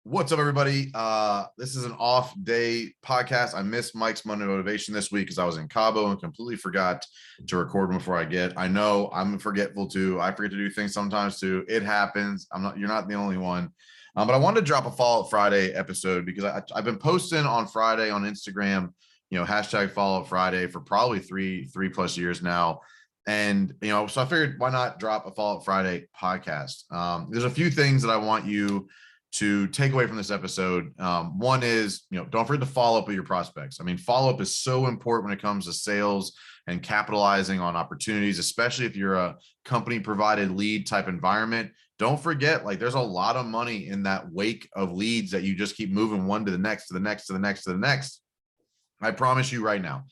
What's up, everybody? This is an off day podcast. I missed Mike's Monday Motivation this week because I was in Cabo and completely forgot to record before I get. I know I'm forgetful too. I forget to do things sometimes too. It happens. You're not the only one. But I wanted to drop a Follow-Up Friday episode because I've been posting on Friday on Instagram, hashtag Follow-Up Friday for probably three plus years now. And, so I figured why not drop a Follow-Up Friday podcast? There's a few things that I want you to take away from this episode. One is, don't forget to follow up with your prospects. I mean, follow-up is so important when it comes to sales and capitalizing on opportunities, especially if you're a company provided lead type environment. Don't forget, there's a lot of money in that wake of leads that you just keep moving one to the next, to the next, to the next, to the next. I promise you right now,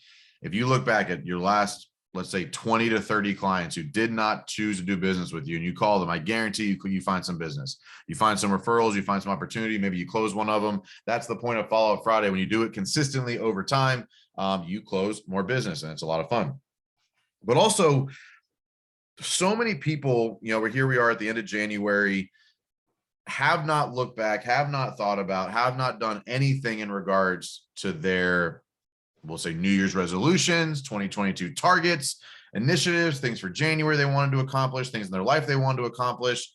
if you look back at your last, let's say 20 to 30 clients who did not choose to do business with you and you call them, I guarantee you find some business. You find some referrals, you find some opportunity, maybe you close one of them. That's the point of Follow-Up Friday. When you do it consistently over time, you close more business, and it's a lot of fun. But also, so many people, we are at the end of January, have not looked back, have not thought about, have not done anything in regards to their, we'll say, New Year's resolutions, 2022 targets, initiatives, things for January they wanted to accomplish, things in their life they wanted to accomplish.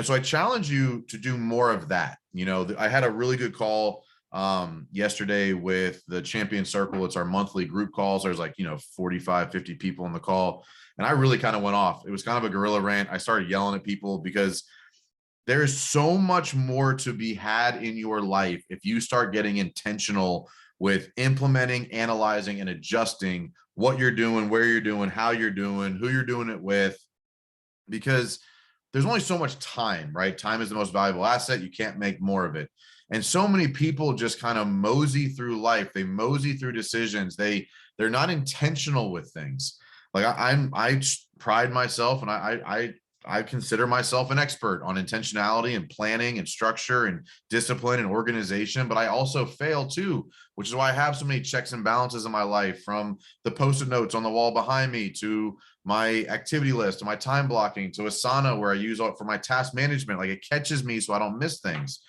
So I challenge you to do more of that. I had a really good call yesterday with the Champion Circle. It's our monthly group calls. There's 45, 50 people on the call. And I really kind of went off. It was kind of a guerrilla rant. I started yelling at people because there is so much more to be had in your life if you start getting intentional with implementing, analyzing, and adjusting what you're doing, where you're doing, how you're doing, who you're doing it with, because there's only so much time, right? Time is the most valuable asset. You can't make more of it. And so many people just kind of mosey through life. They mosey through decisions. They're not intentional with things. I pride myself, and I consider myself an expert on intentionality and planning and structure and discipline and organization, but I also fail too, which is why I have so many checks and balances in my life, from the Post-it notes on the wall behind me to my activity list, to my time blocking, to Asana, where I use it for my task management. It catches me so I don't miss things.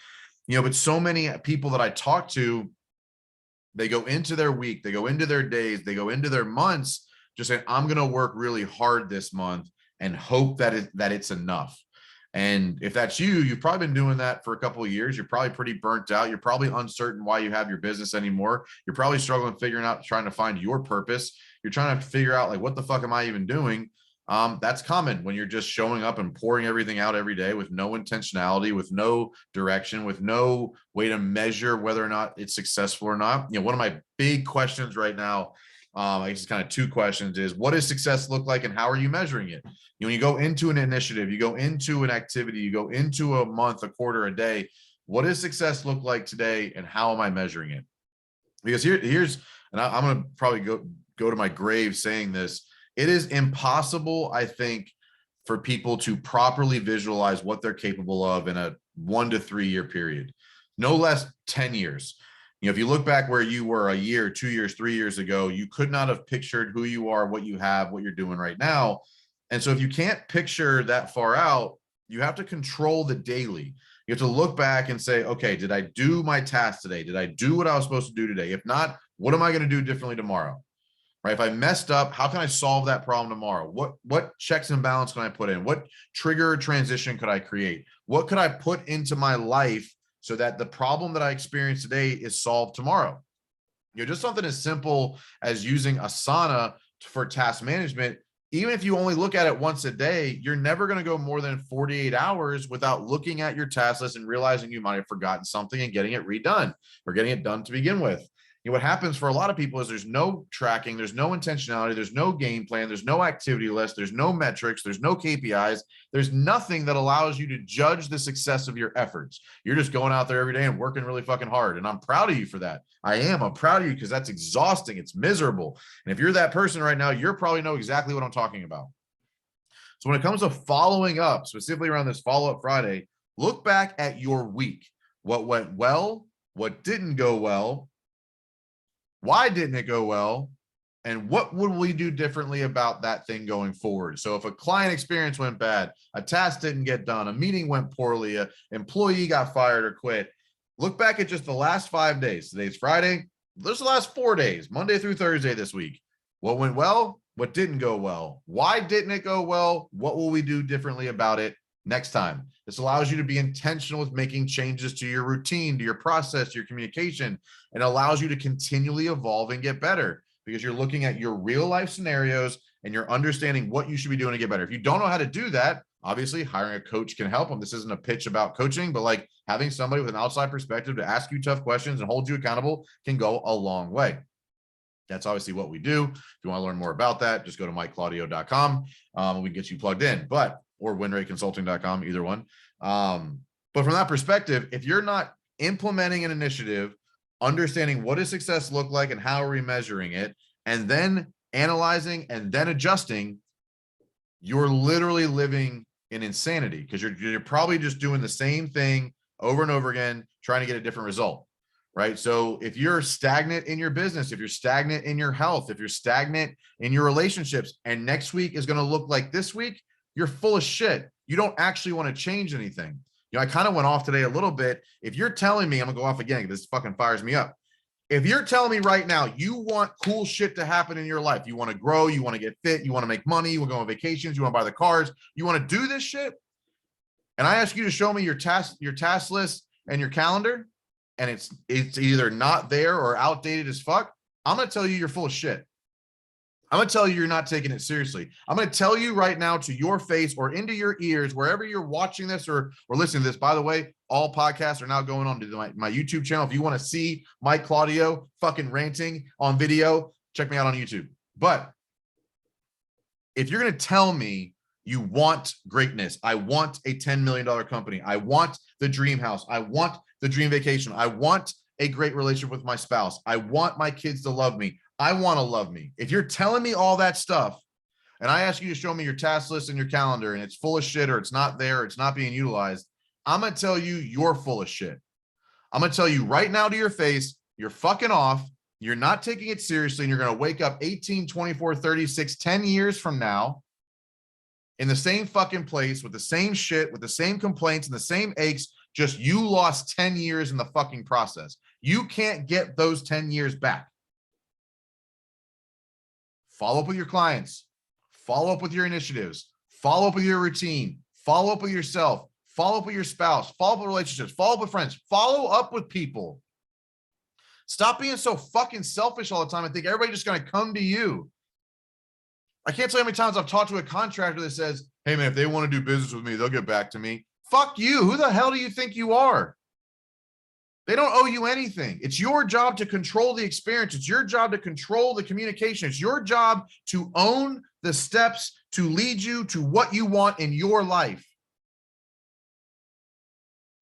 But so many people that I talk to, they go into their week, they go into their days, they go into their months just saying, I'm going to work really hard this month and hope that it's enough. And if that's you, you've probably been doing that for a couple of years. You're probably pretty burnt out. You're probably uncertain why you have your business anymore. You're probably struggling trying to find your purpose. You're trying to figure out what the fuck am I even doing? That's common when you're just showing up and pouring everything out every day with no intentionality, with no direction, with no way to measure whether or not it's successful or not. One of my big questions right now, I guess it's kind of two questions, is what does success look like and how are you measuring it? When you go into an initiative, you go into an activity, you go into a month, a quarter, a day, what does success look like today and how am I measuring it? Because here's, and I'm going to probably go to my grave saying this, it is impossible, I think, for people to properly visualize what they're capable of in a 1 to 3 year period, no less 10 years. If you look back where you were a year, 2 years, 3 years ago, you could not have pictured who you are, what you have, what you're doing right now. And so if you can't picture that far out, you have to control the daily. You have to look back and say, okay, did I do my task today? Did I do what I was supposed to do today? If not, what am I going to do differently tomorrow? Right? If I messed up, how can I solve that problem tomorrow? What checks and balance can I put in? What trigger or transition could I create? What could I put into my life so that the problem that I experience today is solved tomorrow? Just something as simple as using Asana for task management. Even if you only look at it once a day, you're never going to go more than 48 hours without looking at your task list and realizing you might have forgotten something and getting it redone or getting it done to begin with. What happens for a lot of people is there's no tracking, there's no intentionality, there's no game plan, there's no activity list, there's no metrics, there's no KPIs, there's nothing that allows you to judge the success of your efforts. You're just going out there every day and working really fucking hard. And I'm proud of you for that. I'm proud of you because that's exhausting. It's miserable. And if you're that person right now, you probably know exactly what I'm talking about. So when it comes to following up, specifically around this Follow-Up Friday, look back at your week. What went well? What didn't go well? Why didn't it go well? And what would we do differently about that thing going forward? So if a client experience went bad, a task didn't get done, a meeting went poorly, an employee got fired or quit, Look back at just the last 5 days. Today's Friday. There's the last 4 days, Monday through Thursday this week. What went well? What didn't go well? Why didn't it go well? What will we do differently about it next time? This allows you to be intentional with making changes to your routine, to your process, to your communication, and allows you to continually evolve and get better because you're looking at your real life scenarios and you're understanding what you should be doing to get better. If you don't know how to do that, obviously hiring a coach can help them. This isn't a pitch about coaching, but like having somebody with an outside perspective to ask you tough questions and hold you accountable can go a long way. That's obviously what we do. If you want to learn more about that, just go to MikeClaudio.com. We can get you plugged in, or WinRateConsulting.com, either one. But from that perspective, if you're not implementing an initiative, understanding what does success look like and how are we measuring it, and then analyzing and then adjusting, you're literally living in insanity because you're probably just doing the same thing over and over again, trying to get a different result. Right. So if you're stagnant in your business, if you're stagnant in your health, if you're stagnant in your relationships, and next week is going to look like this week, you're full of shit. You don't actually want to change anything. I kind of went off today a little bit. If you're telling me, I'm gonna go off again, this fucking fires me up. If you're telling me right now, you want cool shit to happen in your life, you want to grow, you want to get fit, you want to make money, you want to go on vacations, you want to buy the cars, you want to do this shit, and I ask you to show me your task list and your calendar, and it's either not there or outdated as fuck, I'm going to tell you you're full of shit. I'm going to tell you you're not taking it seriously. I'm going to tell you right now to your face or into your ears, wherever you're watching this or listening to this. By the way, all podcasts are now going on to my YouTube channel. If you want to see Mike Claudio fucking ranting on video, check me out on YouTube. But if you're going to tell me you want greatness, I want a $10 million company, I want the dream house, I want the dream vacation, I want a great relationship with my spouse, I want my kids to love me, I want to love me. If you're telling me all that stuff and I ask you to show me your task list and your calendar and it's full of shit or it's not there, or it's not being utilized, I'm going to tell you you're full of shit. I'm going to tell you right now to your face, you're fucking off. You're not taking it seriously. And you're going to wake up 18, 24, 36, 10 years from now in the same fucking place with the same shit, with the same complaints and the same aches. Just you lost 10 years in the fucking process. You can't get those 10 years back. Follow up with your clients, follow up with your initiatives, follow up with your routine, follow up with yourself, follow up with your spouse, follow up with relationships, follow up with friends, follow up with people. Stop being so fucking selfish all the time and think everybody's just going to come to you. I can't tell you how many times I've talked to a contractor that says, hey man, if they want to do business with me, they'll get back to me. Fuck you. Who the hell do you think you are? They don't owe you anything. It's your job to control the experience. It's your job to control the communication. It's your job to own the steps to lead you to what you want in your life.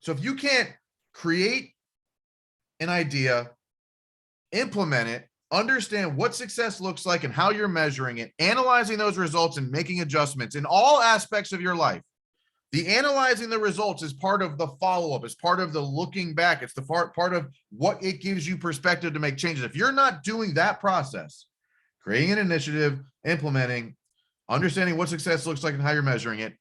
So if you can't create an idea, implement it, understand what success looks like and how you're measuring it, analyzing those results and making adjustments in all aspects of your life. The analyzing the results is part of the follow-up. It's part of the looking back. It's the part of what it gives you perspective to make changes. If you're not doing that process, creating an initiative, implementing, understanding what success looks like and how you're measuring it,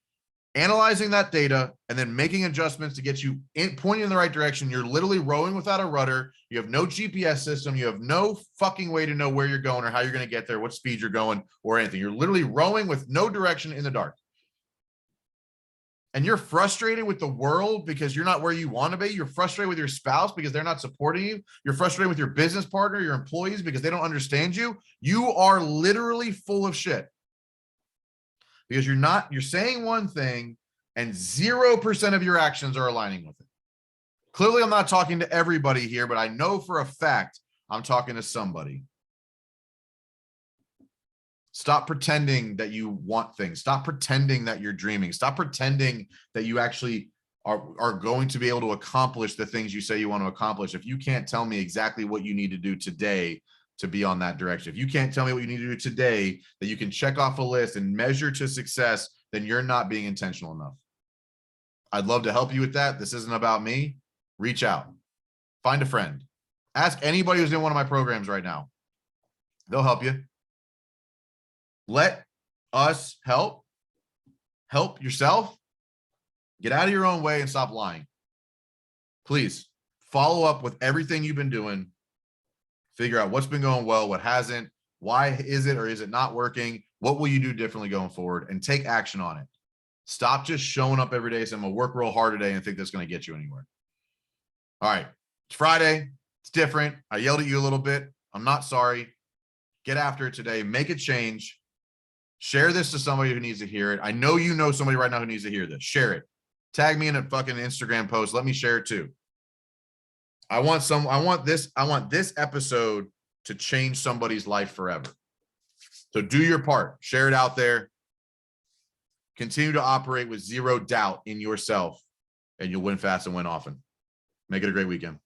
analyzing that data, and then making adjustments to get you pointing in the right direction, you're literally rowing without a rudder. You have no GPS system. You have no fucking way to know where you're going or how you're going to get there, what speed you're going or anything. You're literally rowing with no direction in the dark. And you're frustrated with the world because you're not where you want to be. You're frustrated with your spouse because they're not supporting you. You're frustrated with your business partner, your employees, because they don't understand you. You are literally full of shit because you're saying one thing and 0% of your actions are aligning with it. Clearly, I'm not talking to everybody here, but I know for a fact I'm talking to somebody. Stop pretending that you want things. Stop pretending that you're dreaming. Stop pretending that you actually are going to be able to accomplish the things you say you want to accomplish. If you can't tell me exactly what you need to do today to be on that direction, if you can't tell me what you need to do today that you can check off a list and measure to success, then you're not being intentional enough. I'd love to help you with that. This isn't about me. Reach out. Find a friend. Ask anybody who's in one of my programs right now. They'll help you. Let us help yourself. Get out of your own way and stop lying. Please follow up with everything you've been doing, figure out what's been going well, what hasn't, why is it or is it not working, what will you do differently going forward, and take action on it. Stop just showing up every day saying, I'm going to work real hard today and think that's going to get you anywhere. All right. It's Friday. It's different. I yelled at you a little bit. I'm not sorry. Get after it today. Make a change. Share this to somebody who needs to hear it. I know you know somebody right now who needs to hear this. Share it. Tag me in a fucking Instagram post. Let me share it too. I want this episode to change somebody's life forever. So do your part. Share it out there. Continue to operate with zero doubt in yourself, and you'll win fast and win often. Make it a great weekend.